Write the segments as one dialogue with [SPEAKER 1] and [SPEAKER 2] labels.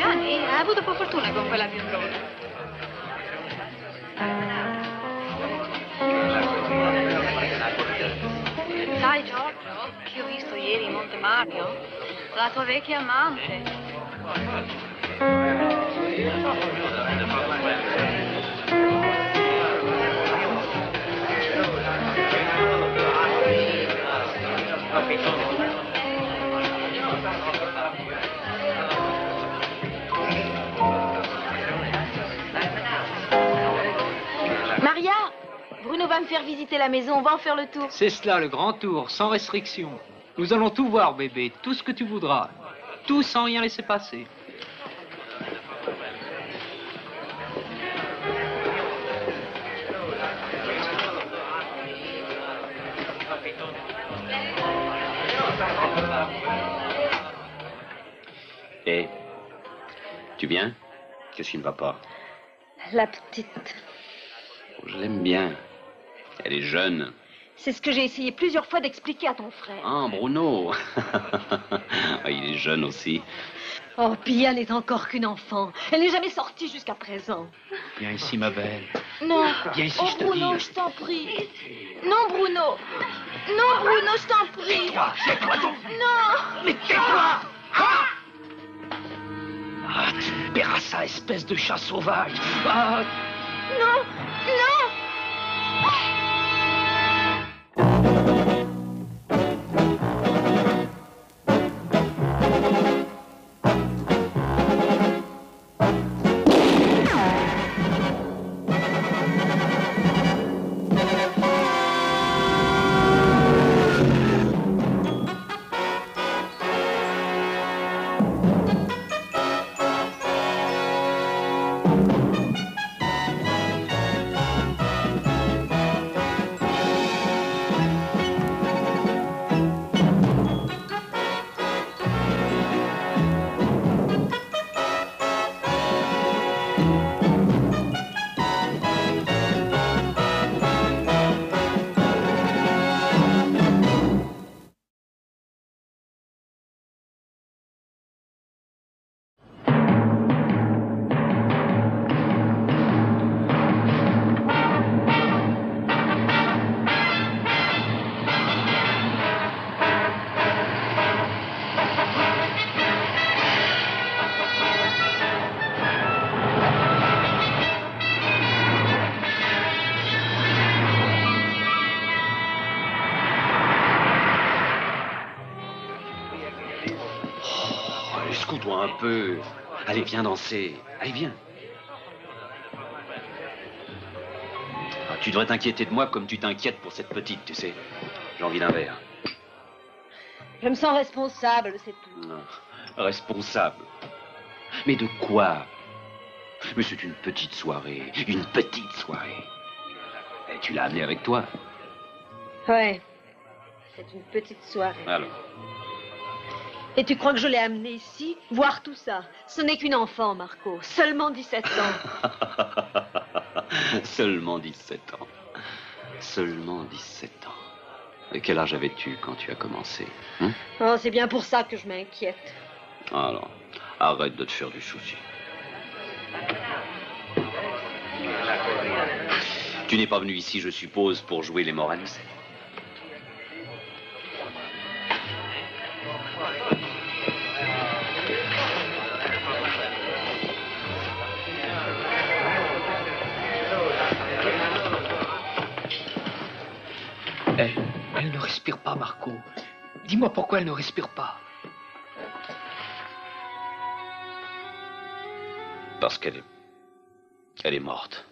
[SPEAKER 1] Gianni, ha avuto poca fortuna con quella biondona. Sai, Giorgio, che ho visto ieri in Monte Mario? La tua vecchia amante.
[SPEAKER 2] Maria, Bruno va me faire visiter la maison, on va en faire le tour.
[SPEAKER 3] C'est cela, le grand tour, sans restriction. Nous allons tout voir, bébé, tout ce que tu voudras. Tout sans rien laisser passer.
[SPEAKER 4] Et tu viens? Qu'est-ce qui ne va pas?
[SPEAKER 2] La petite.
[SPEAKER 4] Oh, je l'aime bien. Elle est jeune.
[SPEAKER 2] C'est ce que j'ai essayé plusieurs fois d'expliquer à ton frère.
[SPEAKER 4] Ah, Bruno. Il est jeune aussi.
[SPEAKER 2] Oh, Pia n'est encore qu'une enfant. Elle n'est jamais sortie jusqu'à présent.
[SPEAKER 3] Viens ici, ma belle.
[SPEAKER 2] Non.
[SPEAKER 3] Viens ici,
[SPEAKER 2] oh,
[SPEAKER 3] je te
[SPEAKER 2] Bruno,
[SPEAKER 3] dis.
[SPEAKER 2] je t'en prie. Non, Bruno. Non, Bruno, je t'en prie.
[SPEAKER 5] Tais-toi donc.
[SPEAKER 2] Non.
[SPEAKER 5] Mais tais-toi. Ah, tu paieras ça, espèce de chat sauvage. Ah.
[SPEAKER 2] Non, non.
[SPEAKER 4] Secoue-toi un peu. Allez, viens danser. Allez, viens. Ah, tu devrais t'inquiéter de moi comme tu t'inquiètes pour cette petite, tu sais. J'ai envie d'un verre.
[SPEAKER 2] Je me sens responsable, c'est tout.
[SPEAKER 4] Non. Responsable. Mais de quoi? Mais c'est une petite soirée. Une petite soirée. Et tu l'as amenée avec toi.
[SPEAKER 2] Ouais. C'est une petite soirée.
[SPEAKER 4] Alors.
[SPEAKER 2] Et tu crois que je l'ai amenée ici, voir tout ça? Ce n'est qu'une enfant, Marco. Seulement 17 ans.
[SPEAKER 4] Seulement 17 ans. Seulement 17 ans. Et quel âge avais-tu quand tu as commencé, hein?
[SPEAKER 2] Oh, c'est bien pour ça que je m'inquiète.
[SPEAKER 4] Alors, arrête de te faire du souci. Tu n'es pas venu ici, je suppose, pour jouer les moralistes.
[SPEAKER 5] Elle ne respire pas, Marco. Dis-moi pourquoi elle ne respire pas.
[SPEAKER 4] Parce qu'elle est morte.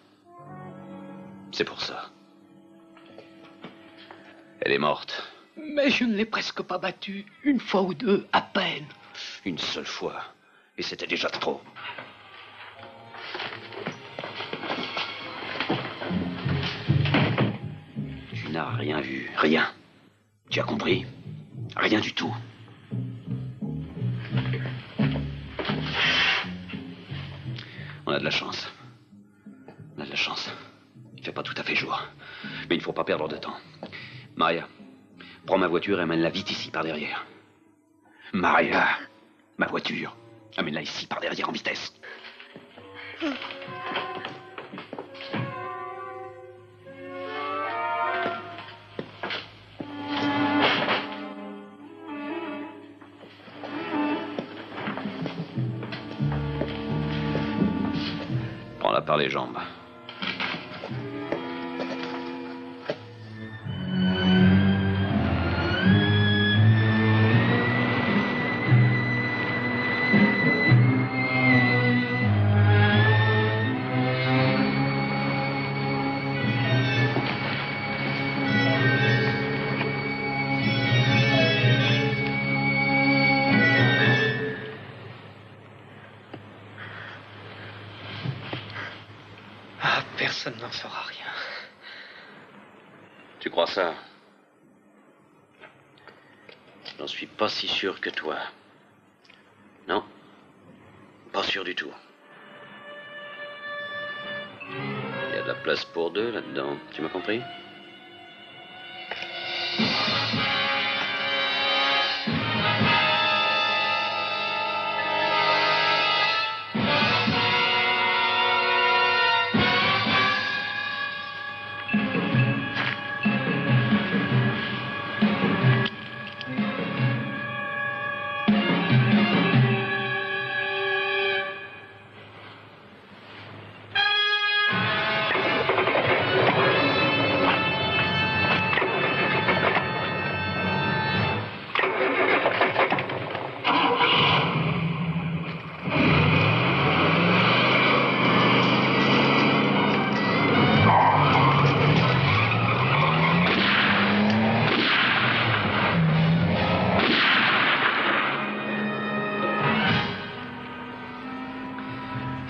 [SPEAKER 4] C'est pour ça. Elle est morte.
[SPEAKER 5] Mais je ne l'ai presque pas battue. Une fois ou deux, à peine.
[SPEAKER 4] Une seule fois. Et c'était déjà trop. Tu n'as rien vu. Rien. Tu as compris? Rien du tout. On a de la chance. On a de la chance. Il fait pas tout à fait jour. Mais il ne faut pas perdre de temps. Maria, prends ma voiture et amène-la vite ici par derrière. Maria, ma voiture. Amène-la ici, par derrière, en vitesse. Prends-la par les jambes.
[SPEAKER 3] Personne n'en saura rien.
[SPEAKER 4] Tu crois ça? J'en suis pas si sûr que toi. Non, pas sûr du tout. Il y a de la place pour deux là-dedans, tu m'as compris?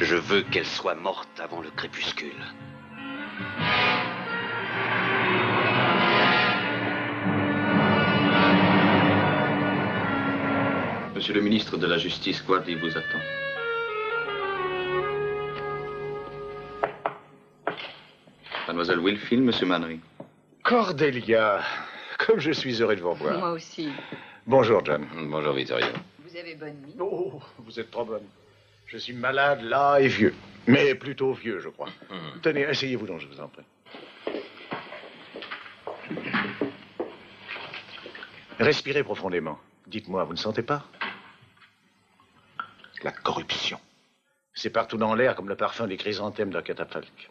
[SPEAKER 4] Je veux qu'elle soit morte avant le crépuscule.
[SPEAKER 6] Monsieur le ministre de la Justice, Guardi vous attend. Mademoiselle Wilfield, Monsieur Mannery.
[SPEAKER 7] Cordelia, comme je suis heureux de vous revoir.
[SPEAKER 8] Moi aussi.
[SPEAKER 7] Bonjour, John.
[SPEAKER 4] Bonjour, Vittorio.
[SPEAKER 8] Vous avez bonne mine.
[SPEAKER 7] Oh, vous êtes trop bonne. Je suis malade, là, et vieux. Mais plutôt vieux, je crois. Tenez, asseyez-vous donc, je vous en prie. Respirez profondément. Dites-moi, vous ne sentez pas? La corruption. C'est partout dans l'air comme le parfum des chrysanthèmes d'un catafalque.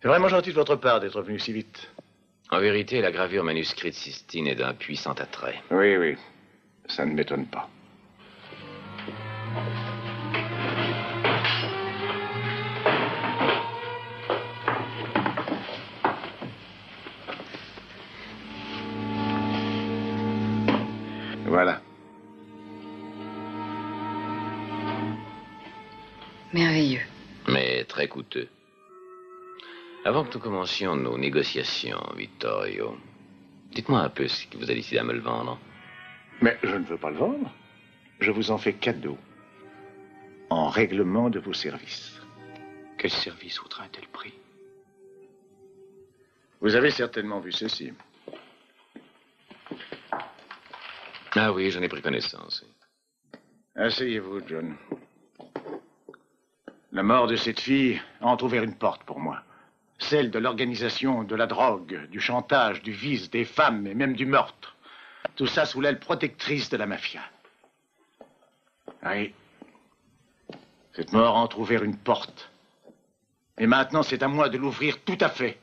[SPEAKER 7] C'est vraiment gentil de votre part d'être venu si vite.
[SPEAKER 4] En vérité, la gravure manuscrite Sistine est d'un puissant attrait.
[SPEAKER 7] Oui, oui. Ça ne m'étonne pas. Voilà.
[SPEAKER 8] Merveilleux.
[SPEAKER 4] Mais très coûteux. Avant que nous commencions nos négociations, Vittorio, dites-moi un peu ce qui vous a décidé à me le vendre.
[SPEAKER 7] Mais je ne veux pas le vendre. Je vous en fais cadeau. En règlement de vos services.
[SPEAKER 6] Quel service voudra un tel prix?
[SPEAKER 7] Vous avez certainement vu ceci.
[SPEAKER 4] Ah oui, j'en ai pris connaissance.
[SPEAKER 7] Asseyez-vous, John. La mort de cette fille a entrouvert une porte pour moi. Celle de l'organisation de la drogue, du chantage, du vice, des femmes et même du meurtre. Tout ça sous l'aile protectrice de la mafia. Oui. Cette mort a entrouvert une porte. Et maintenant, c'est à moi de l'ouvrir tout à fait.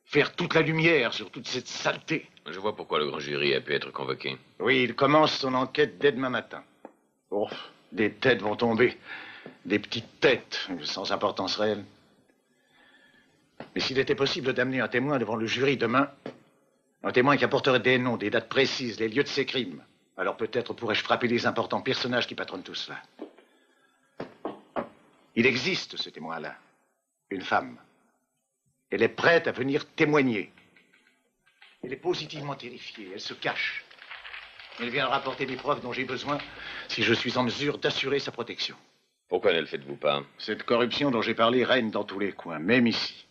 [SPEAKER 7] Faire toute la lumière sur toute cette saleté.
[SPEAKER 4] Je vois pourquoi le grand jury a pu être convoqué.
[SPEAKER 7] Oui, il commence son enquête dès demain matin. Oh, des têtes vont tomber. Des petites têtes, sans importance réelle. Mais s'il était possible d'amener un témoin devant le jury demain, un témoin qui apporterait des noms, des dates précises, les lieux de ces crimes, alors peut-être pourrais-je frapper les importants personnages qui patronnent tout cela. Il existe, ce témoin-là. Une femme. Elle est prête à venir témoigner. Elle est positivement terrifiée. Elle se cache. Elle vient rapporter des preuves dont j'ai besoin si je suis en mesure d'assurer sa protection.
[SPEAKER 4] Pourquoi ne le faites-vous pas?
[SPEAKER 7] Cette corruption dont j'ai parlé règne dans tous les coins, même ici.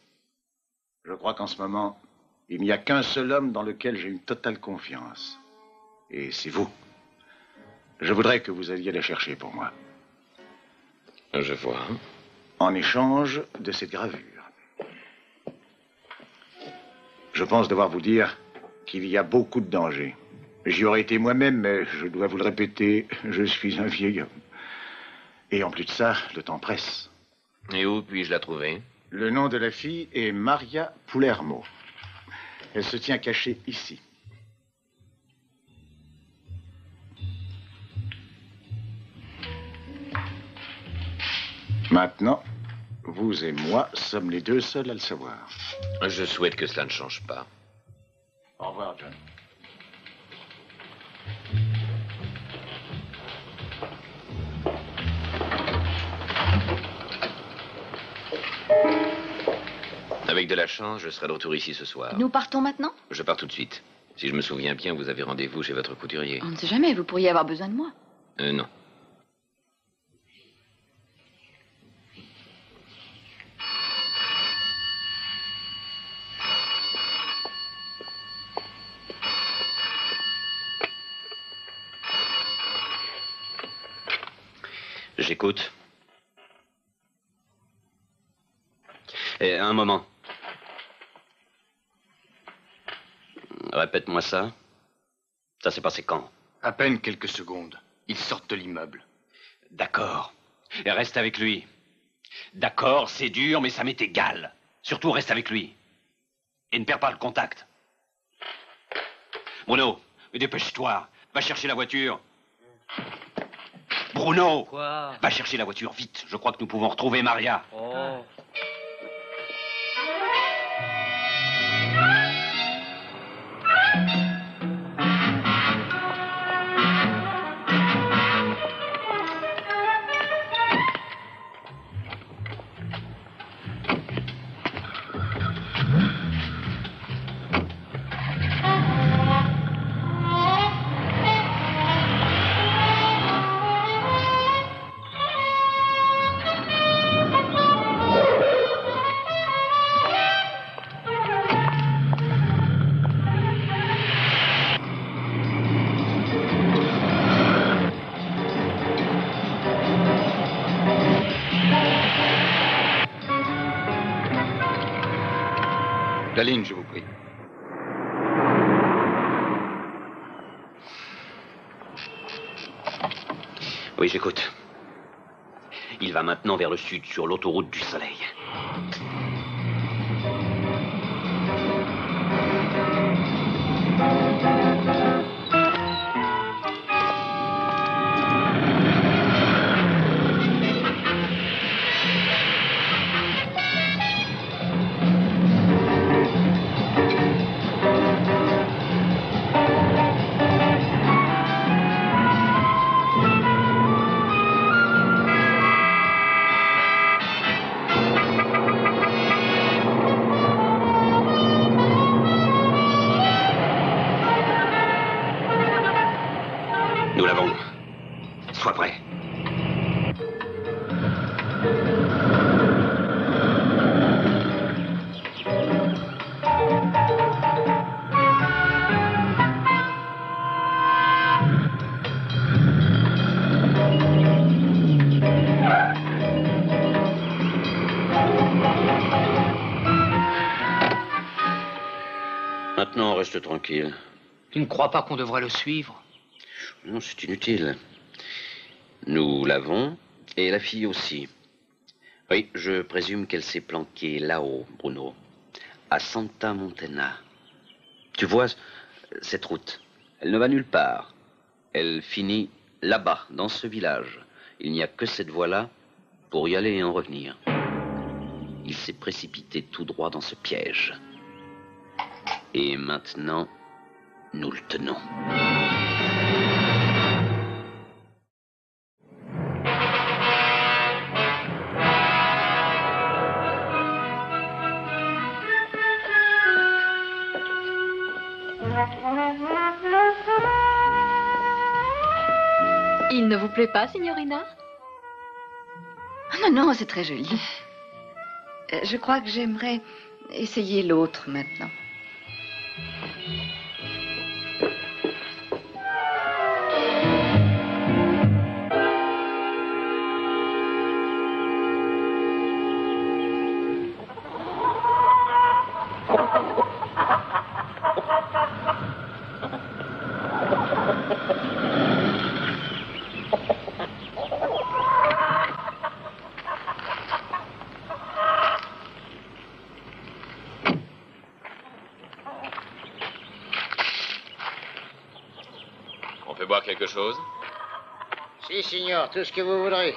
[SPEAKER 7] Je crois qu'en ce moment, il n'y a qu'un seul homme dans lequel j'ai une totale confiance. Et c'est vous. Je voudrais que vous alliez la chercher pour moi.
[SPEAKER 4] Je vois.
[SPEAKER 7] En échange de cette gravure. Je pense devoir vous dire qu'il y a beaucoup de dangers. J'y aurais été moi-même, mais je dois vous le répéter, je suis un vieil homme. Et en plus de ça, le temps presse.
[SPEAKER 4] Et où puis-je la trouver?
[SPEAKER 7] Le nom de la fille est Maria Poulermo. Elle se tient cachée ici. Maintenant, vous et moi sommes les deux seuls à le savoir.
[SPEAKER 4] Je souhaite que cela ne change pas.
[SPEAKER 7] Au revoir, John.
[SPEAKER 4] Avec de la chance, je serai de retour ici ce soir.
[SPEAKER 8] Nous partons maintenant?
[SPEAKER 4] Je pars tout de suite. Si je me souviens bien, vous avez rendez-vous chez votre couturier.
[SPEAKER 8] On ne sait jamais, vous pourriez avoir besoin de moi.
[SPEAKER 4] Non. J'écoute. Un moment. Répète-moi ça. Ça s'est passé quand?
[SPEAKER 5] À peine quelques secondes. Ils sortent de l'immeuble.
[SPEAKER 4] D'accord. Et reste avec lui. D'accord, c'est dur, mais ça m'est égal. Surtout, reste avec lui. Et ne perds pas le contact. Bruno, dépêche-toi. Va chercher la voiture. Bruno!
[SPEAKER 3] Quoi?
[SPEAKER 4] Va chercher la voiture, vite. Je crois que nous pouvons retrouver Maria.
[SPEAKER 3] Oh.
[SPEAKER 5] La ligne, je vous prie.
[SPEAKER 4] Oui, j'écoute. Il va maintenant vers le sud, sur l'autoroute du Soleil. Nous l'avons. Sois prêt. Maintenant, reste tranquille.
[SPEAKER 3] Tu ne crois pas qu'on devrait le suivre?
[SPEAKER 4] Non, c'est inutile. Nous l'avons, et la fille aussi. Oui, je présume qu'elle s'est planquée là-haut, Bruno, à Santa Montena. Tu vois, cette route, elle ne va nulle part. Elle finit là-bas, dans ce village. Il n'y a que cette voie-là pour y aller et en revenir. Il s'est précipité tout droit dans ce piège. Et maintenant, nous le tenons.
[SPEAKER 2] Il ne vous plaît pas, signorina?
[SPEAKER 8] Ah non, non, c'est très joli. Je crois que j'aimerais essayer l'autre maintenant.
[SPEAKER 9] quelque chose?
[SPEAKER 10] Si, signor, tout ce que vous voudrez.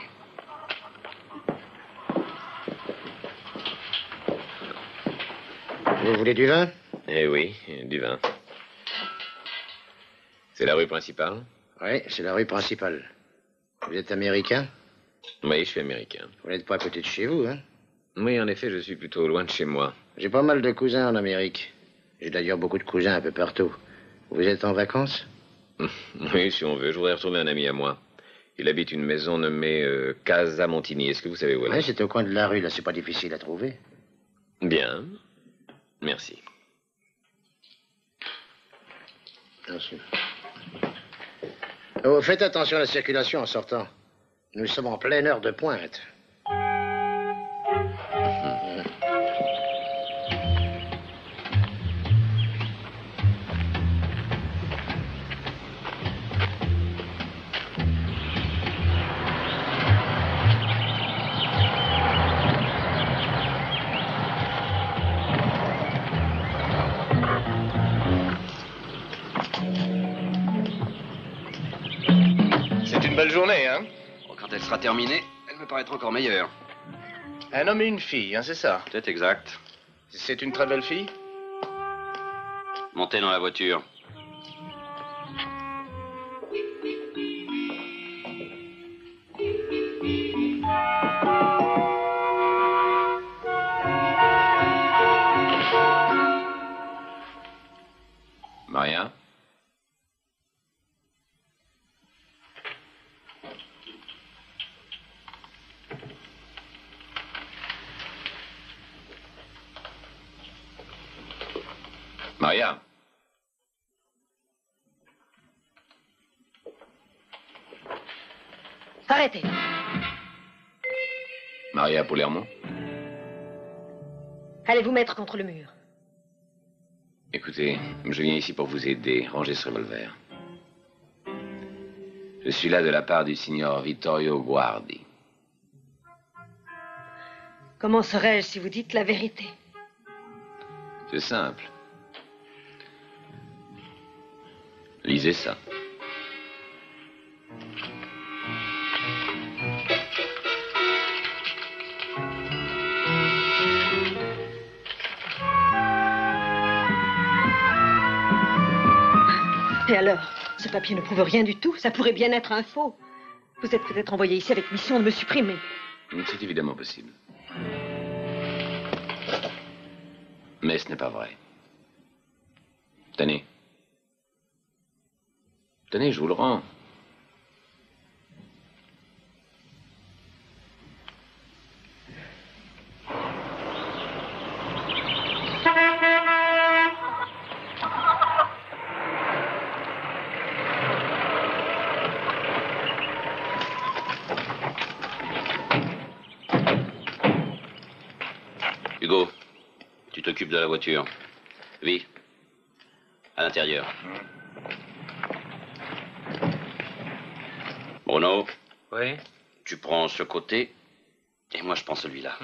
[SPEAKER 10] Vous voulez du vin?
[SPEAKER 9] Eh oui, du vin. C'est la rue principale?
[SPEAKER 10] Oui, c'est la rue principale. Vous êtes américain?
[SPEAKER 9] Oui, je suis américain.
[SPEAKER 10] Vous n'êtes pas à côté de chez vous, hein?
[SPEAKER 9] Oui, en effet, je suis plutôt loin de chez moi.
[SPEAKER 10] J'ai pas mal de cousins en Amérique. J'ai d'ailleurs beaucoup de cousins un peu partout. Vous êtes en vacances?
[SPEAKER 9] Oui, si on veut. Je voudrais retrouver un ami à moi. Il habite une maison nommée Casa Montini. Est-ce que vous savez où elle est?
[SPEAKER 10] Oui, c'est au coin de la rue, là. C'est pas difficile à trouver.
[SPEAKER 9] Bien. Merci.
[SPEAKER 10] Merci. Oh, faites attention à la circulation en sortant. Nous sommes en pleine heure de pointe.
[SPEAKER 7] C'est une belle journée, hein?
[SPEAKER 4] Quand elle sera terminée, elle me paraîtra encore meilleure.
[SPEAKER 7] Un homme et une fille, hein, c'est ça?
[SPEAKER 4] C'est exact.
[SPEAKER 7] C'est une très belle fille?
[SPEAKER 4] Montez dans la voiture.
[SPEAKER 9] Maria? Maria?
[SPEAKER 2] Arrêtez.
[SPEAKER 9] Maria Palermo?
[SPEAKER 2] Allez vous mettre contre le mur.
[SPEAKER 9] Écoutez, je viens ici pour vous aider. Rangez ce revolver. Je suis là de la part du signor Vittorio Guardi.
[SPEAKER 2] Comment serais-je si vous dites la vérité?
[SPEAKER 9] C'est simple. Lisez ça.
[SPEAKER 2] Et alors? Ce papier ne prouve rien du tout. Ça pourrait bien être un faux. Vous êtes peut-être envoyé ici avec mission de me supprimer.
[SPEAKER 9] C'est évidemment possible. Mais ce n'est pas vrai. Tenez. Tenez, je vous le rends.
[SPEAKER 4] Hugo, tu t'occupes de la voiture. Oui. À l'intérieur. Bruno.
[SPEAKER 3] Oui.
[SPEAKER 4] Tu prends ce côté et moi je prends celui-là.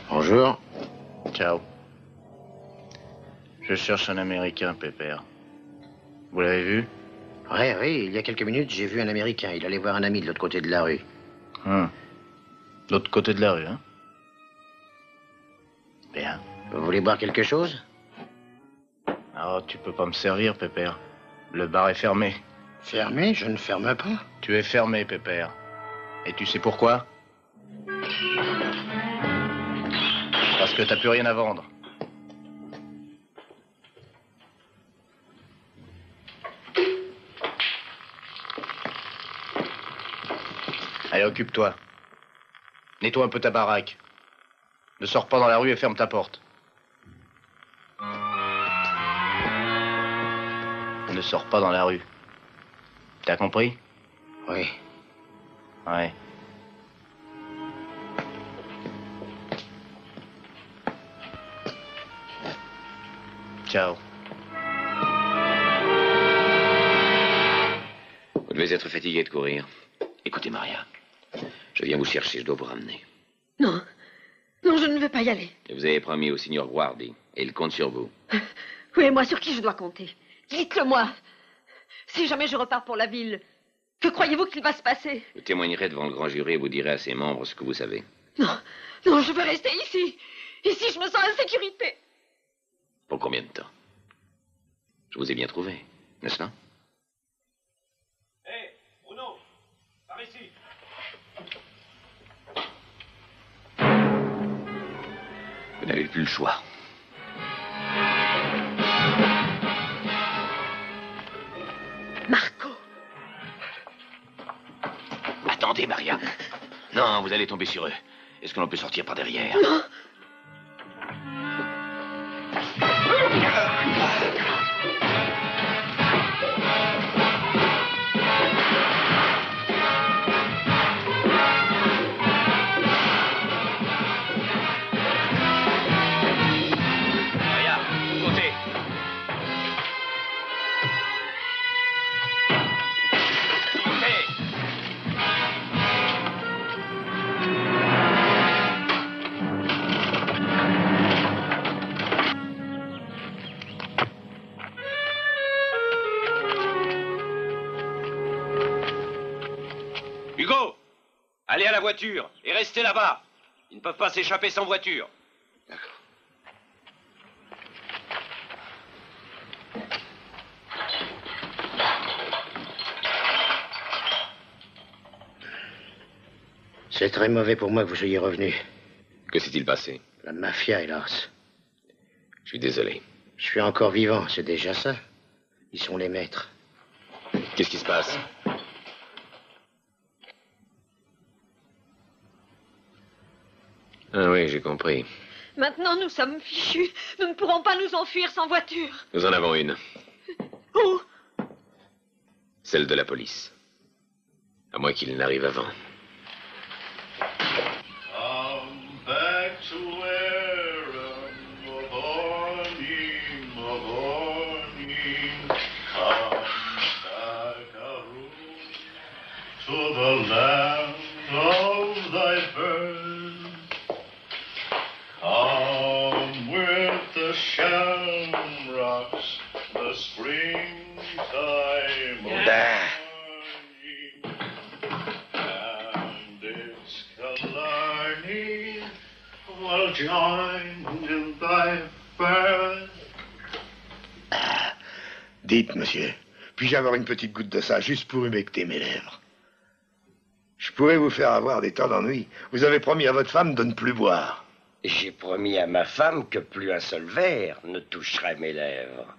[SPEAKER 10] Bonjour.
[SPEAKER 7] Ciao. Je cherche un Américain, Pépère. Vous l'avez vu?
[SPEAKER 10] Oui, oui, il y a quelques minutes, j'ai vu un Américain. Il allait voir un ami de l'autre côté de la rue.
[SPEAKER 7] De l'autre côté de la rue, hein? Bien.
[SPEAKER 10] Vous voulez boire quelque chose?
[SPEAKER 7] Oh, tu peux pas me servir, Pépère. Le bar est fermé.
[SPEAKER 10] Fermé? Je ne ferme pas.
[SPEAKER 7] Tu es fermé, Pépère. Et tu sais pourquoi? Parce que t'as plus rien à vendre. Allez, occupe-toi. Nettoie un peu ta baraque. Ne sors pas dans la rue et ferme ta porte. Ne sors pas dans la rue. T'as compris?
[SPEAKER 10] Oui.
[SPEAKER 7] Ouais. Ciao.
[SPEAKER 9] Vous devez être fatigué de courir. Écoutez, Maria, je viens vous chercher, je dois vous ramener.
[SPEAKER 2] Non. Non, je ne veux pas y aller.
[SPEAKER 9] Et vous avez promis au signor Guardi, et il compte sur vous.
[SPEAKER 2] Oui, et moi, sur qui je dois compter? Dites-le-moi. Si jamais je repars pour la ville, que croyez-vous qu'il va se passer?
[SPEAKER 9] Vous témoignerez devant le grand jury et vous direz à ses membres ce que vous savez.
[SPEAKER 2] Non, non, je veux rester ici. Ici, je me sens en sécurité.
[SPEAKER 9] Pour combien de temps? Je vous ai bien trouvé, n'est-ce pas?
[SPEAKER 11] Hé, Bruno, par ici.
[SPEAKER 9] Vous n'avez plus le choix.
[SPEAKER 2] Marco.
[SPEAKER 9] Attendez, Maria. Non, vous allez tomber sur eux. Est-ce que l'on peut sortir par derrière?
[SPEAKER 2] Non.
[SPEAKER 9] Maria, de côté.
[SPEAKER 11] Hugo, allez à la voiture et restez là-bas. Ils ne peuvent pas s'échapper sans voiture.
[SPEAKER 10] C'est très mauvais pour moi que vous soyez revenu.
[SPEAKER 9] Que s'est-il passé?
[SPEAKER 10] La mafia, hélas.
[SPEAKER 9] Je suis désolé.
[SPEAKER 10] Je suis encore vivant, c'est déjà ça. Ils sont les maîtres.
[SPEAKER 9] Qu'est-ce qui se passe? Ah oui, j'ai compris.
[SPEAKER 2] Maintenant, nous sommes fichus. Nous ne pourrons pas nous enfuir sans voiture.
[SPEAKER 9] Nous en avons une.
[SPEAKER 2] Où?
[SPEAKER 9] Celle de la police. À moins qu'il n'arrive avant.
[SPEAKER 12] To the land of thy birth, come with the shamrocks, the springtime morning, and its Killarney will join in thy birth.
[SPEAKER 13] Dites, monsieur, puis-je avoir une petite goutte de ça juste pour humecter mes lèvres? Je pourrais vous faire avoir des temps d'ennui. Vous avez promis à votre femme de ne plus boire.
[SPEAKER 14] J'ai promis à ma femme que plus un seul verre ne toucherait mes lèvres.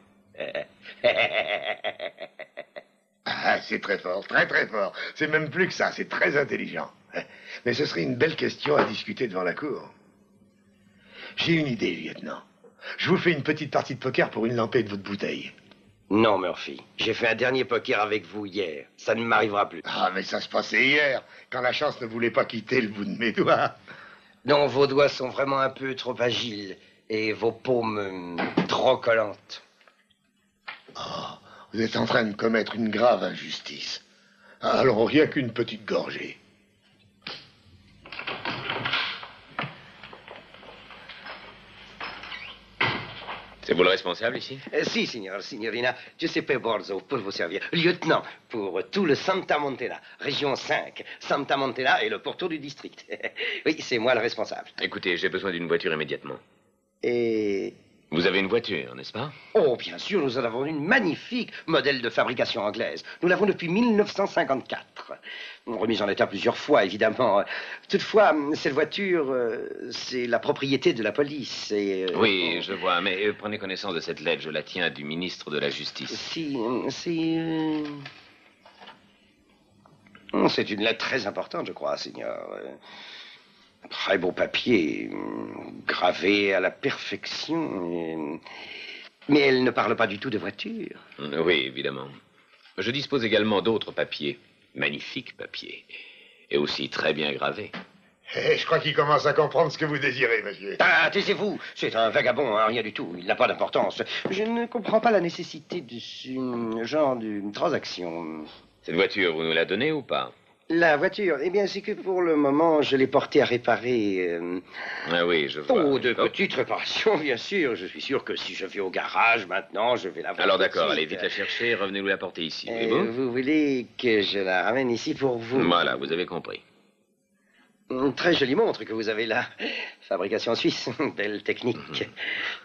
[SPEAKER 13] Ah, c'est très fort, très très fort. C'est même plus que ça, c'est très intelligent. Mais ce serait une belle question à discuter devant la cour. J'ai une idée, lieutenant. Je vous fais une petite partie de poker pour une lampée de votre bouteille.
[SPEAKER 14] Non, Murphy. J'ai fait un dernier poker avec vous hier. Ça ne m'arrivera plus.
[SPEAKER 13] Ah, mais ça se passait hier, quand la chance ne voulait pas quitter le bout de mes doigts.
[SPEAKER 14] Non, vos doigts sont vraiment un peu trop agiles et vos paumes trop collantes.
[SPEAKER 13] Oh, vous êtes en train de commettre une grave injustice. Alors, rien qu'une petite gorgée.
[SPEAKER 9] C'est vous le responsable ici?
[SPEAKER 14] Si, signorina. Giuseppe Borzo, pour vous servir. Lieutenant, pour tout le Santa Montella, région 5. Santa Montella et le pourtour du district. Oui, c'est moi le responsable.
[SPEAKER 9] Écoutez, j'ai besoin d'une voiture immédiatement.
[SPEAKER 14] Et...
[SPEAKER 9] Vous avez une voiture, n'est-ce pas?
[SPEAKER 14] Oh, bien sûr, nous en avons une magnifique, modèle de fabrication anglaise. Nous l'avons depuis 1954. Remise en état plusieurs fois, évidemment. Toutefois, cette voiture, c'est la propriété de la police. Et,
[SPEAKER 9] oui, je vois, mais prenez connaissance de cette lettre. Je la tiens du ministre de la Justice.
[SPEAKER 14] C'est une lettre très importante, je crois, Seigneur. Très beau papier, gravé à la perfection. Mais elle ne parle pas du tout de voiture.
[SPEAKER 9] Oui, évidemment. Je dispose également d'autres papiers. Magnifiques papiers. Et aussi très bien gravés.
[SPEAKER 13] Je crois qu'il commence à comprendre ce que vous désirez, monsieur.
[SPEAKER 14] Ah, taisez-vous. C'est un vagabond, hein, rien du tout. Il n'a pas d'importance. Je ne comprends pas la nécessité de ce genre de transaction.
[SPEAKER 9] Cette voiture, vous nous la donnez ou pas?
[SPEAKER 14] La voiture, eh bien, c'est que pour le moment, je l'ai portée à réparer.
[SPEAKER 9] Ah oui, je vois.
[SPEAKER 14] Oh, de petites réparations, bien sûr. Je suis sûr que si je vais au garage maintenant, je vais la voir.
[SPEAKER 9] Alors d'accord,
[SPEAKER 14] tout de
[SPEAKER 9] allez
[SPEAKER 14] suite.
[SPEAKER 9] vite la chercher et revenez nous la porter ici. voulez-vous?
[SPEAKER 14] Vous voulez que je la ramène ici pour vous?
[SPEAKER 9] Voilà, vous avez compris.
[SPEAKER 14] Très jolie montre que vous avez là. Fabrication suisse. Belle technique.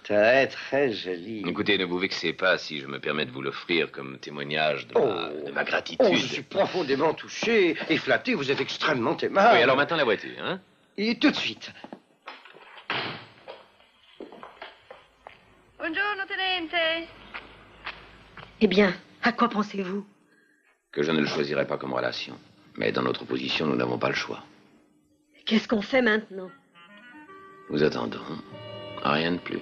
[SPEAKER 14] Très, très jolie.
[SPEAKER 9] Écoutez, ne vous vexez pas si je me permets de vous l'offrir comme témoignage de ma gratitude.
[SPEAKER 14] Oh, je suis profondément touché et flatté. Vous êtes extrêmement aimable.
[SPEAKER 9] Oui, alors maintenant la voiture, hein?
[SPEAKER 14] Et tout de suite.
[SPEAKER 1] Buongiorno, tenente.
[SPEAKER 2] Eh bien, à quoi pensez-vous?
[SPEAKER 9] Que je ne le choisirai pas comme relation. Mais dans notre position, nous n'avons pas le choix.
[SPEAKER 2] Qu'est-ce qu'on fait maintenant?
[SPEAKER 9] Nous attendons. Rien de plus.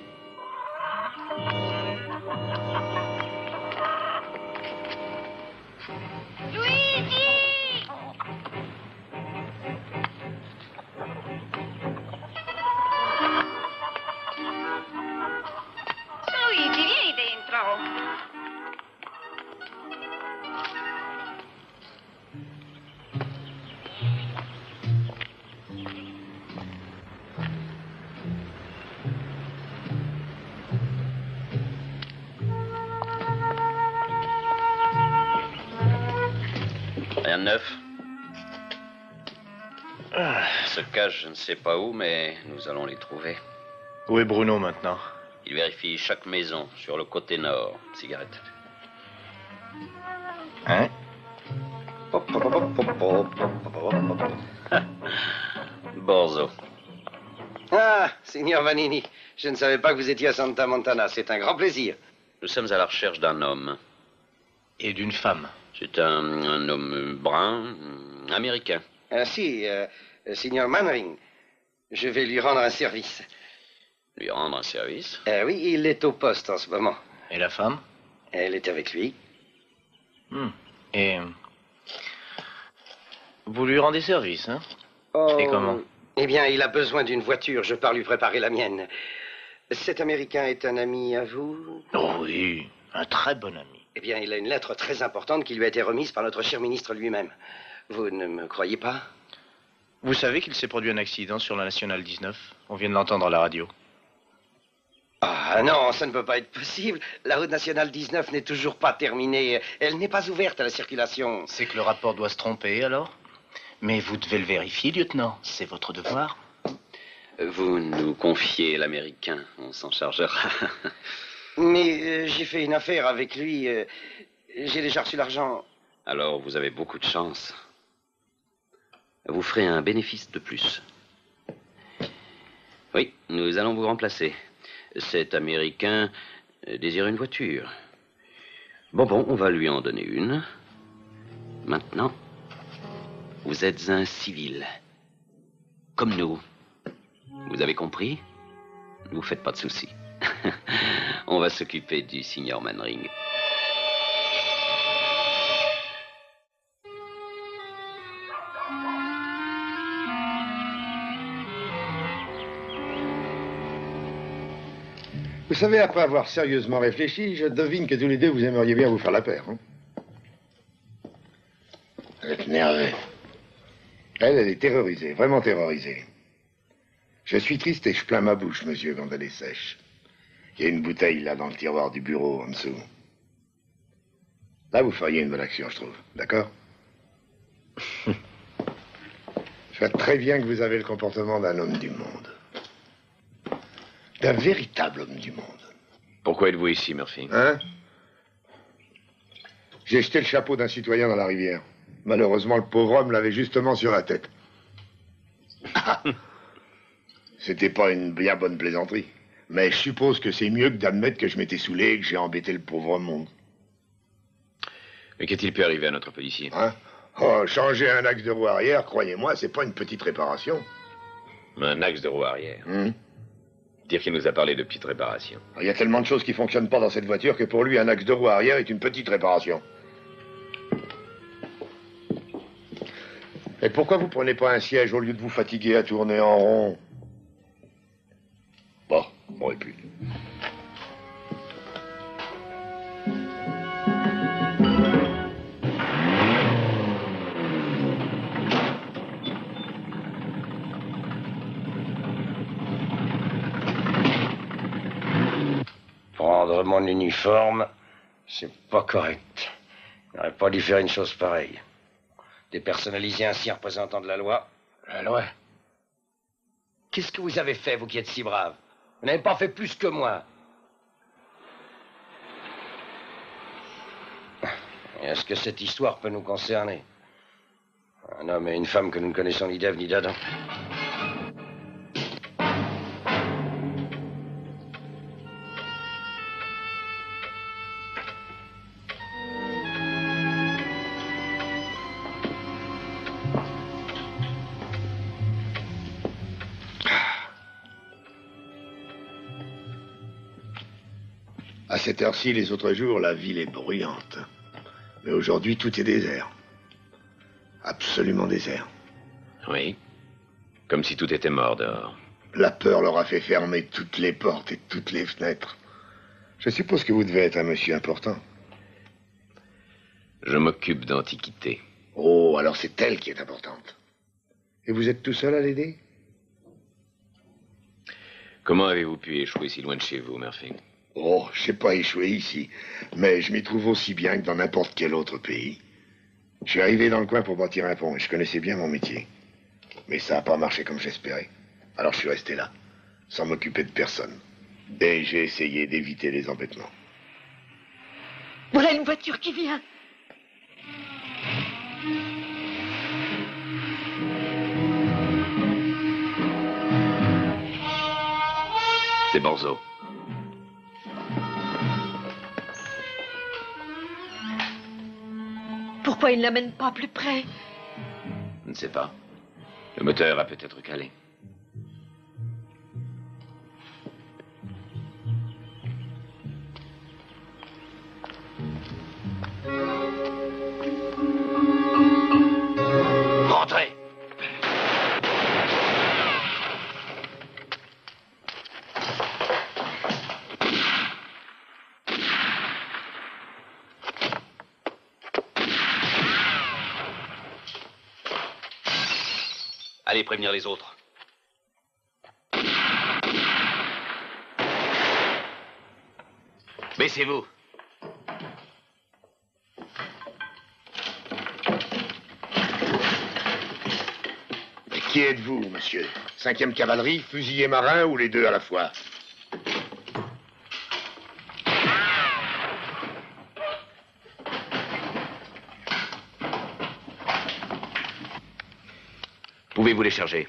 [SPEAKER 1] Luigi, vieni dentro.
[SPEAKER 4] Rien de neuf. Se cache je ne sais pas où, mais nous allons les trouver.
[SPEAKER 7] Où est Bruno maintenant?
[SPEAKER 4] Il vérifie chaque maison sur le côté nord. Cigarette.
[SPEAKER 7] Hein?
[SPEAKER 4] Borzo.
[SPEAKER 14] Ah, signor Vanini, je ne savais pas que vous étiez à Santa Montana. C'est un grand plaisir.
[SPEAKER 4] Nous sommes à la recherche d'un homme.
[SPEAKER 7] Et d'une femme.
[SPEAKER 4] C'est un homme brun, américain.
[SPEAKER 14] Ah si, signor Mannering, je vais lui rendre un service.
[SPEAKER 4] Lui rendre un service?
[SPEAKER 14] Oui, il est au poste en ce moment.
[SPEAKER 7] Et la femme?
[SPEAKER 14] Elle est avec lui.
[SPEAKER 7] Et... vous lui rendez service, hein?
[SPEAKER 14] Oh,
[SPEAKER 7] Et comment?
[SPEAKER 14] Eh bien, il a besoin d'une voiture. Je pars lui préparer la mienne. Cet Américain est un ami à vous?
[SPEAKER 7] Oh oui, un très bon ami.
[SPEAKER 14] Eh bien, il a une lettre très importante qui lui a été remise par notre cher ministre lui-même. Vous ne me croyez pas?
[SPEAKER 7] Vous savez qu'il s'est produit un accident sur la Nationale 19? On vient de l'entendre à la radio.
[SPEAKER 14] Ah non, ça ne peut pas être possible. La route nationale 19 n'est toujours pas terminée. Elle n'est pas ouverte à la circulation.
[SPEAKER 7] C'est que le rapport doit se tromper, alors? Mais vous devez le vérifier, lieutenant. C'est votre devoir.
[SPEAKER 4] Vous nous confiez l'Américain. On s'en chargera.
[SPEAKER 14] Mais j'ai fait une affaire avec lui. J'ai déjà reçu l'argent.
[SPEAKER 4] Alors, vous avez beaucoup de chance. Vous ferez un bénéfice de plus. Oui, nous allons vous remplacer. Cet Américain désire une voiture. Bon, on va lui en donner une. Maintenant, vous êtes un civil. Comme nous. Vous avez compris? Ne vous faites pas de soucis. On va s'occuper du signor Mannering.
[SPEAKER 13] Vous savez, après avoir sérieusement réfléchi, je devine que tous les deux, vous aimeriez bien vous faire la paire. Hein? Elle est énervée. Elle est terrorisée, vraiment terrorisée. Je suis triste et je plains ma bouche, monsieur, quand elle est sèche. Il y a une bouteille, là, dans le tiroir du bureau, en dessous. Là, vous feriez une bonne action, je trouve. D'accord? Je vois très bien que vous avez le comportement d'un homme du monde. D'un véritable homme du monde.
[SPEAKER 9] Pourquoi êtes-vous ici, Murphy?
[SPEAKER 13] Hein? J'ai jeté le chapeau d'un citoyen dans la rivière. Malheureusement, le pauvre homme l'avait justement sur la tête. C'était pas une bien bonne plaisanterie. Mais je suppose que c'est mieux que d'admettre que je m'étais saoulé et que j'ai embêté le pauvre monde.
[SPEAKER 9] Mais qu'est-il pu arriver à notre policier?
[SPEAKER 13] Hein? Oh, changer un axe de roue arrière, croyez-moi, c'est pas une petite réparation.
[SPEAKER 9] Un axe de roue arrière. Dire qu'il nous a parlé de petites réparations.
[SPEAKER 13] Il y a tellement de choses qui fonctionnent pas dans cette voiture que pour lui, un axe de roue arrière est une petite réparation. Et pourquoi vous prenez pas un siège au lieu de vous fatiguer à tourner en rond? Bon, et puis...
[SPEAKER 14] mon uniforme, c'est pas correct. Il n'aurait pas dû faire une chose pareille. Dépersonnaliser ainsi un représentant de la loi.
[SPEAKER 10] La loi?
[SPEAKER 14] Qu'est-ce que vous avez fait, vous qui êtes si brave? Vous n'avez pas fait plus que moi. Est-ce que cette histoire peut nous concerner? Un homme et une femme que nous ne connaissons ni d'Ève ni d'Adam.
[SPEAKER 13] À cette heure-ci, les autres jours, la ville est bruyante. Mais aujourd'hui, tout est désert. Absolument désert.
[SPEAKER 9] Oui. Comme si tout était mort dehors.
[SPEAKER 13] La peur leur a fait fermer toutes les portes et toutes les fenêtres. Je suppose que vous devez être un monsieur important.
[SPEAKER 9] Je m'occupe d'antiquités.
[SPEAKER 13] Oh, alors c'est elle qui est importante. Et vous êtes tout seul à l'aider?
[SPEAKER 9] Comment avez-vous pu échouer si loin de chez vous, Murphy?
[SPEAKER 13] Oh, je sais pas échouer ici, mais je m'y trouve aussi bien que dans n'importe quel autre pays. Je suis arrivé dans le coin pour bâtir un pont et je connaissais bien mon métier. Mais ça n'a pas marché comme j'espérais. Alors je suis resté là, sans m'occuper de personne. Et j'ai essayé d'éviter les embêtements.
[SPEAKER 2] Voilà une voiture qui vient.
[SPEAKER 9] C'est Borzo.
[SPEAKER 2] Pourquoi il ne l'amène pas plus près?
[SPEAKER 9] Je ne sais pas. Le moteur a peut-être calé.
[SPEAKER 14] Rentrez!
[SPEAKER 11] Allez prévenir les autres. Baissez-vous.
[SPEAKER 13] Et qui êtes-vous, monsieur? 5e cavalerie, fusilier marin ou les deux à la fois?
[SPEAKER 11] Pouvez-vous les charger?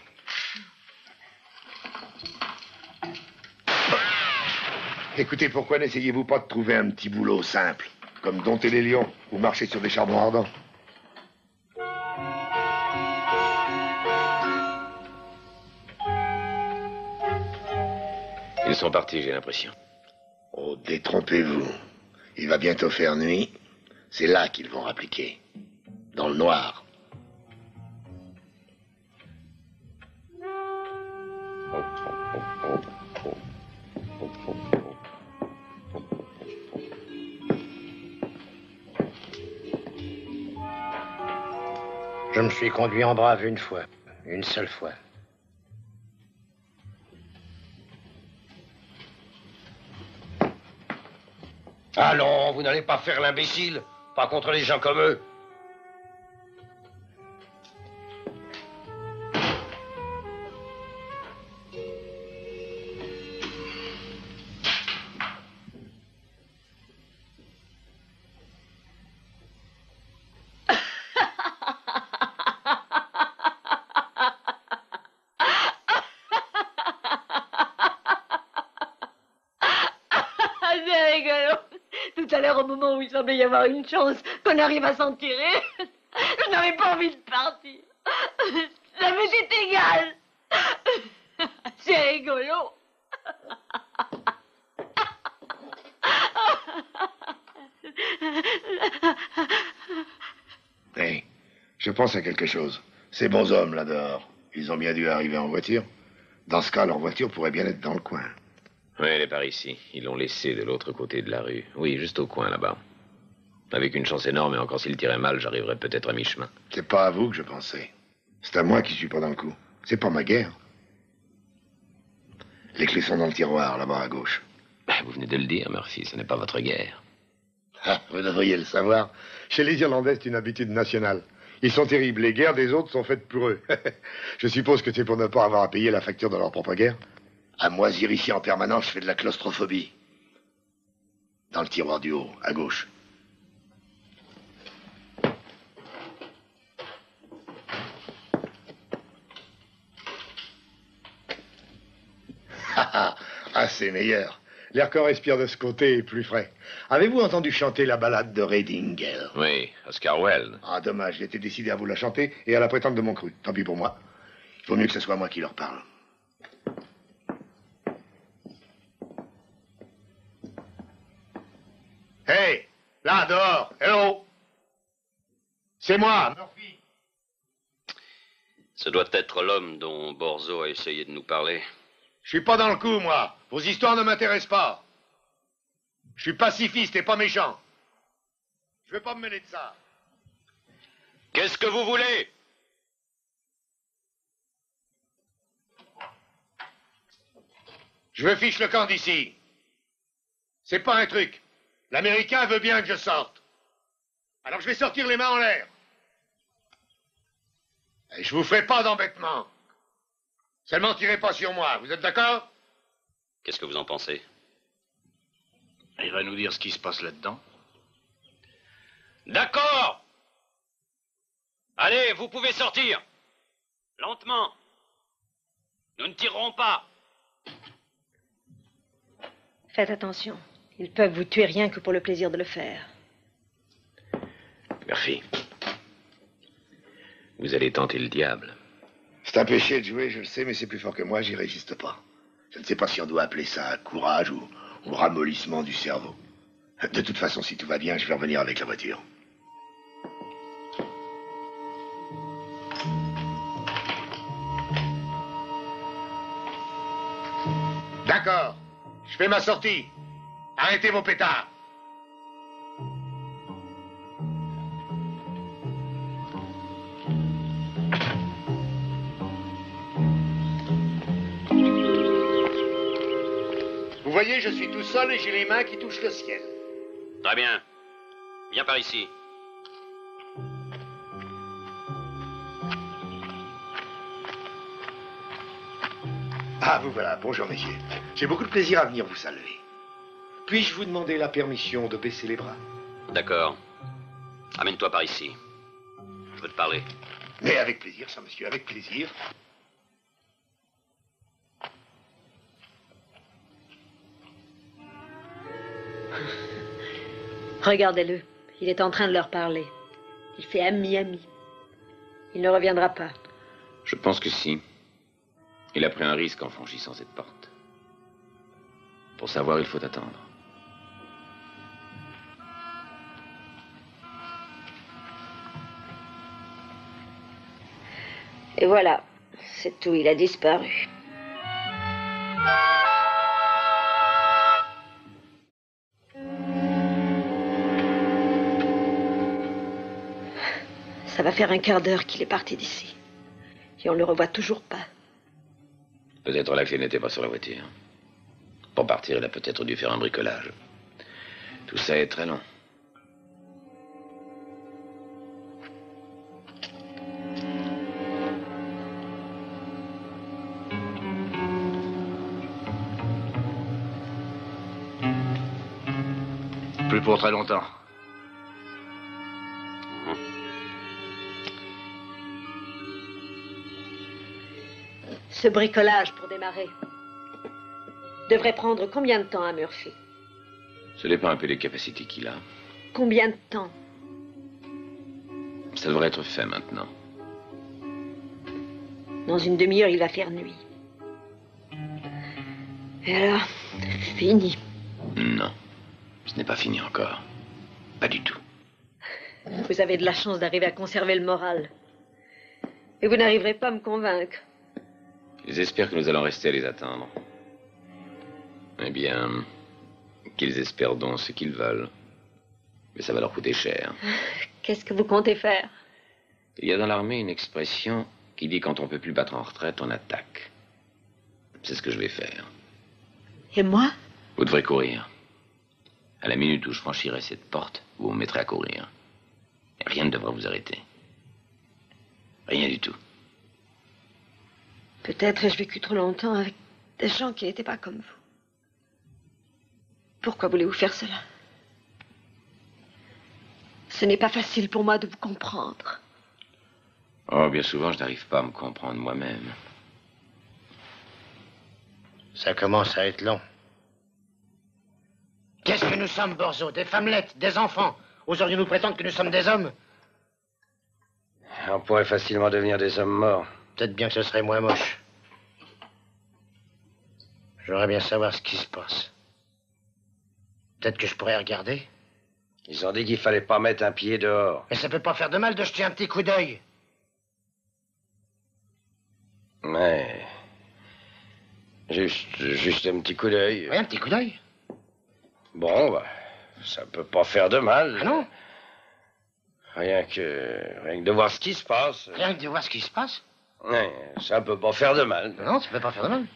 [SPEAKER 13] Écoutez, pourquoi n'essayez-vous pas de trouver un petit boulot simple, comme dompter les lions ou marcher sur des charbons ardents?
[SPEAKER 9] Ils sont partis, j'ai l'impression.
[SPEAKER 13] Oh, détrompez-vous. Il va bientôt faire nuit. C'est là qu'ils vont rappliquer. Dans le noir.
[SPEAKER 10] Je me suis conduit en brave une fois. Une seule fois.
[SPEAKER 14] Allons, vous n'allez pas faire l'imbécile. Pas contre les gens comme eux.
[SPEAKER 2] C'est rigolo. Tout à l'heure, au moment où il semblait y avoir une chance qu'on arrive à s'en tirer, je n'avais pas envie de partir. Ça m'était égal. C'est rigolo.
[SPEAKER 13] Hey, je pense à quelque chose. Ces bons hommes là dehors, ils ont bien dû arriver en voiture. Dans ce cas, leur voiture pourrait bien être dans le coin.
[SPEAKER 9] Oui, elle est par ici. Ils l'ont laissée de l'autre côté de la rue. Oui, juste au coin, là-bas. Avec une chance énorme, et encore s'il tirait mal, j'arriverais peut-être à mi-chemin.
[SPEAKER 13] C'est pas à vous que je pensais. C'est à moi qui suis pas dans le coup. C'est pas ma guerre. Les clés sont dans le tiroir, là-bas à gauche.
[SPEAKER 9] Vous venez de le dire, Murphy, ce n'est pas votre guerre.
[SPEAKER 13] Ah, vous devriez le savoir. Chez les Irlandais, c'est une habitude nationale. Ils sont terribles. Les guerres des autres sont faites pour eux. Je suppose que c'est pour ne pas avoir à payer la facture de leur propre guerre. À moisir ici en permanence, je fais de la claustrophobie. Dans le tiroir du haut, à gauche. Ah, c'est meilleur. L'air qu'on respire de ce côté est plus frais. Avez-vous entendu chanter la ballade de Redingle?
[SPEAKER 9] Oui, Oscar Wilde.
[SPEAKER 13] Ah, dommage, j'étais décidé à vous la chanter et à la prétendre de mon cru. Tant pis pour moi. Il vaut mieux que ce soit moi qui leur parle. Hey, là, dehors, hello. C'est moi, Murphy.
[SPEAKER 4] Ce doit être l'homme dont Borzo a essayé de nous parler.
[SPEAKER 13] Je suis pas dans le coup, moi. Vos histoires ne m'intéressent pas. Je suis pacifiste et pas méchant. Je veux pas me mêler de ça.
[SPEAKER 11] Qu'est-ce que vous voulez?
[SPEAKER 13] Je veux fiche le camp d'ici. C'est pas un truc. L'Américain veut bien que je sorte. Alors je vais sortir les mains en l'air. Et je vous ferai pas d'embêtement. Seulement tirez pas sur moi, vous êtes d'accord?
[SPEAKER 4] Qu'est-ce que vous en pensez?
[SPEAKER 7] Il va nous dire ce qui se passe là-dedans.
[SPEAKER 11] D'accord. Allez, vous pouvez sortir. Lentement. Nous ne tirerons pas.
[SPEAKER 2] Faites attention. Ils peuvent vous tuer rien que pour le plaisir de le faire.
[SPEAKER 9] Murphy, vous allez tenter le diable.
[SPEAKER 13] C'est un péché de jouer, je le sais, mais c'est plus fort que moi, j'y résiste pas. Je ne sais pas si on doit appeler ça courage ou ramollissement du cerveau. De toute façon, si tout va bien, je vais revenir avec la voiture. D'accord, je fais ma sortie. Arrêtez vos pétards. Vous voyez, je suis tout seul et j'ai les mains qui touchent le ciel.
[SPEAKER 11] Très bien. Viens par ici.
[SPEAKER 13] Ah, vous voilà. Bonjour, messieurs. J'ai beaucoup de plaisir à venir vous saluer. Puis-je vous demander la permission de baisser les bras?
[SPEAKER 4] D'accord. Amène-toi par ici. Je veux te parler.
[SPEAKER 13] Mais avec plaisir, ça, monsieur, avec plaisir.
[SPEAKER 2] Regardez-le. Il est en train de leur parler. Il fait ami. Il ne reviendra pas.
[SPEAKER 9] Je pense que si. Il a pris un risque en franchissant cette porte. Pour savoir, il faut attendre.
[SPEAKER 2] Et voilà. C'est tout. Il a disparu. Ça va faire un quart d'heure qu'il est parti d'ici. Et on ne le revoit toujours pas.
[SPEAKER 9] Peut-être la clé n'était pas sur la voiture. Pour partir, il a peut-être dû faire un bricolage. Tout ça est très long.
[SPEAKER 7] Plus pour très longtemps.
[SPEAKER 2] Ce bricolage, pour démarrer, devrait prendre combien de temps à Murphy?
[SPEAKER 9] Ça dépend un peu des capacités qu'il a.
[SPEAKER 2] Combien de temps?
[SPEAKER 9] Ça devrait être fait maintenant.
[SPEAKER 2] Dans une demi-heure, il va faire nuit. Et alors, fini.
[SPEAKER 9] Non, ce n'est pas fini encore. Pas du tout.
[SPEAKER 2] Vous avez de la chance d'arriver à conserver le moral. Et vous n'arriverez pas à me convaincre.
[SPEAKER 9] Ils espèrent que nous allons rester à les attendre. Eh bien, qu'ils espèrent donc ce qu'ils veulent. Mais ça va leur coûter cher.
[SPEAKER 2] Qu'est-ce que vous comptez faire?
[SPEAKER 9] Il y a dans l'armée une expression qui dit quand on ne peut plus battre en retraite, on attaque. C'est ce que je vais faire.
[SPEAKER 2] Et moi?
[SPEAKER 9] Vous devrez courir. À la minute où je franchirai cette porte, vous me mettrez à courir. Et rien ne devra vous arrêter. Rien du tout.
[SPEAKER 2] Peut-être ai-je vécu trop longtemps avec des gens qui n'étaient pas comme vous. Pourquoi voulez-vous faire cela? Ce n'est pas facile pour moi de vous comprendre.
[SPEAKER 9] Oh, bien souvent, je n'arrive pas à me comprendre moi-même.
[SPEAKER 10] Ça commence à être long. Qu'est-ce que nous sommes, Borzo? Des femmelettes, des enfants? Oserions-nous prétendre que nous sommes des hommes?
[SPEAKER 14] On pourrait facilement devenir des hommes morts.
[SPEAKER 10] Peut-être bien que ce serait moins moche. J'aimerais bien savoir ce qui se passe. Peut-être que je pourrais regarder.
[SPEAKER 14] Ils ont dit qu'il fallait pas mettre un pied dehors.
[SPEAKER 10] Mais ça peut pas faire de mal de jeter un petit coup d'œil.
[SPEAKER 14] Mais... Juste un petit coup d'œil.
[SPEAKER 10] Oui, un petit coup d'œil.
[SPEAKER 14] Bon, bah, ça peut pas faire de mal.
[SPEAKER 10] Ah non?
[SPEAKER 14] Rien que de voir ce qui se passe.
[SPEAKER 10] Rien que de voir ce qui se passe?
[SPEAKER 14] Oui, ça peut pas faire de mal.
[SPEAKER 10] Non, ça peut pas faire de mal.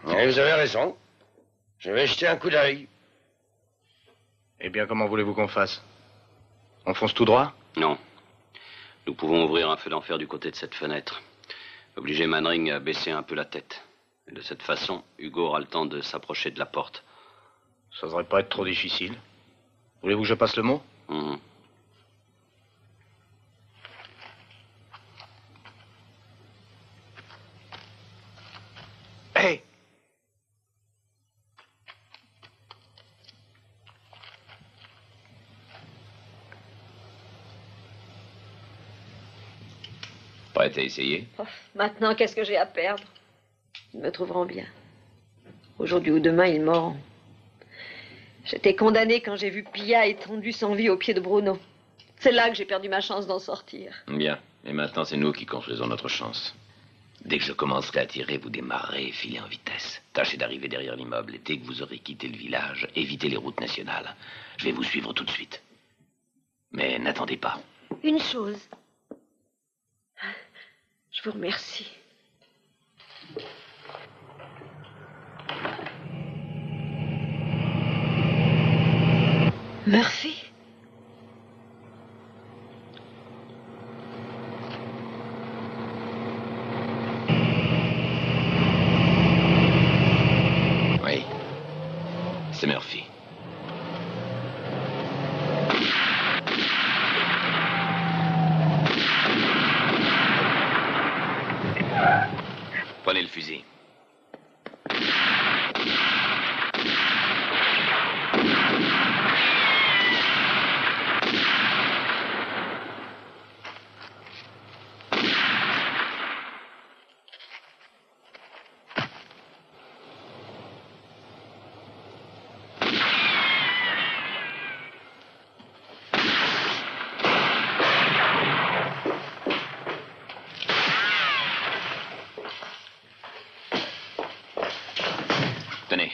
[SPEAKER 14] Oui, vous avez raison. Je vais jeter un coup d'œil.
[SPEAKER 7] Eh bien, comment voulez-vous qu'on fasse? On fonce tout droit?
[SPEAKER 4] Non. Nous pouvons ouvrir un feu d'enfer du côté de cette fenêtre. Obliger Mannering à baisser un peu la tête. Et de cette façon, Hugo aura le temps de s'approcher de la porte.
[SPEAKER 7] Ça devrait pas être trop difficile. Voulez-vous que je passe le mot? Hey!
[SPEAKER 9] Prête à essayer?
[SPEAKER 2] Oh, maintenant, qu'est-ce que j'ai à perdre? Ils me trouveront bien. Aujourd'hui ou demain, ils m'auront. J'étais condamnée quand j'ai vu Pia étendue sans vie au pied de Bruno. C'est là que j'ai perdu ma chance d'en sortir.
[SPEAKER 9] Bien. Et maintenant, c'est nous qui construisons notre chance. Dès que je commencerai à tirer, vous démarrerez et filez en vitesse. Tâchez d'arriver derrière l'immeuble et dès que vous aurez quitté le village, évitez les routes nationales. Je vais vous suivre tout de suite. Mais n'attendez pas.
[SPEAKER 2] Une chose. Je vous remercie. Murphy?
[SPEAKER 9] Oui. C'est Murphy. Prenez le fusil. Tenez.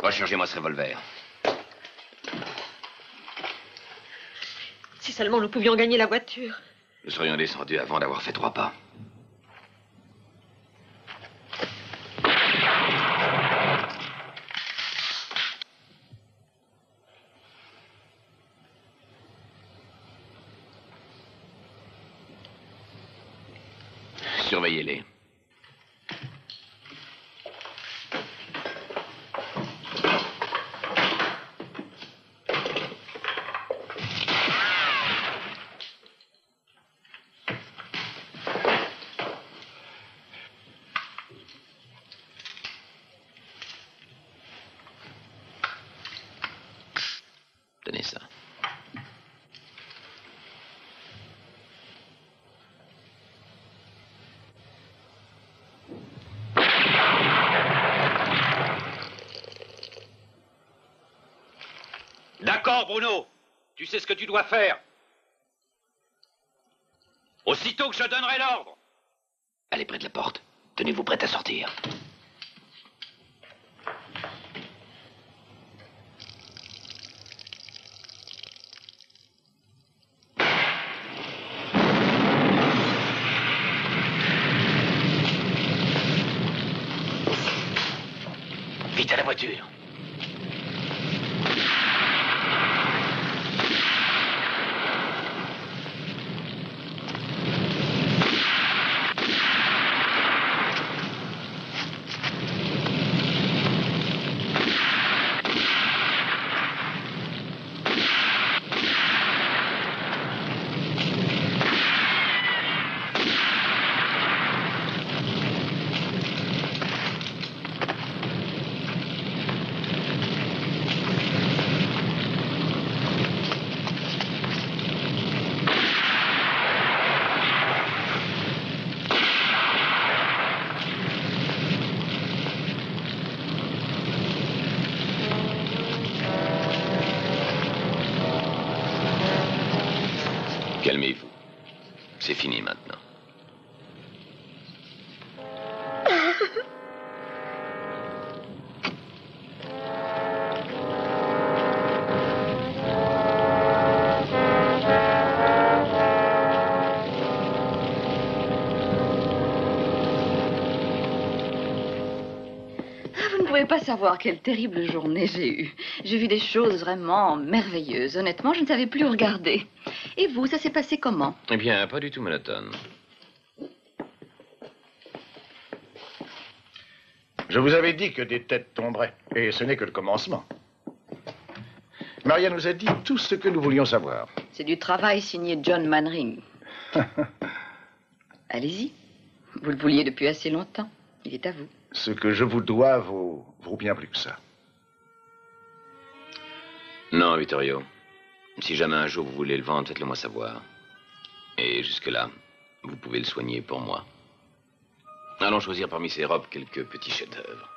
[SPEAKER 9] Rechargez-moi ce revolver.
[SPEAKER 2] Si seulement nous pouvions gagner la voiture.
[SPEAKER 9] Nous serions descendus avant d'avoir fait 3 pas. Surveillez-les. Tenez ça.
[SPEAKER 11] D'accord, Bruno. Tu sais ce que tu dois faire. Aussitôt que je donnerai l'ordre.
[SPEAKER 9] Allez près de la porte. Tenez-vous prête à sortir. Vite à la voiture. voiture. Calmez-vous. C'est fini maintenant.
[SPEAKER 8] Vous ne pouvez pas savoir quelle terrible journée j'ai eue. J'ai vu des choses vraiment merveilleuses. Honnêtement, je ne savais plus où regarder. Et vous, ça s'est passé comment?
[SPEAKER 9] Eh bien, pas du tout monotone.
[SPEAKER 7] Je vous avais dit que des têtes tomberaient, et ce n'est que le commencement. Maria nous a dit tout ce que nous voulions savoir.
[SPEAKER 8] C'est du travail signé John Mannering. Allez-y. Vous le vouliez depuis assez longtemps. Il est à vous.
[SPEAKER 7] Ce que je vous dois vaut bien plus que ça.
[SPEAKER 9] Non, Vittorio. Si jamais un jour vous voulez le vendre, faites-le moi savoir. Et jusque-là, vous pouvez le soigner pour moi. Allons choisir parmi ces robes quelques petits chefs-d'œuvre.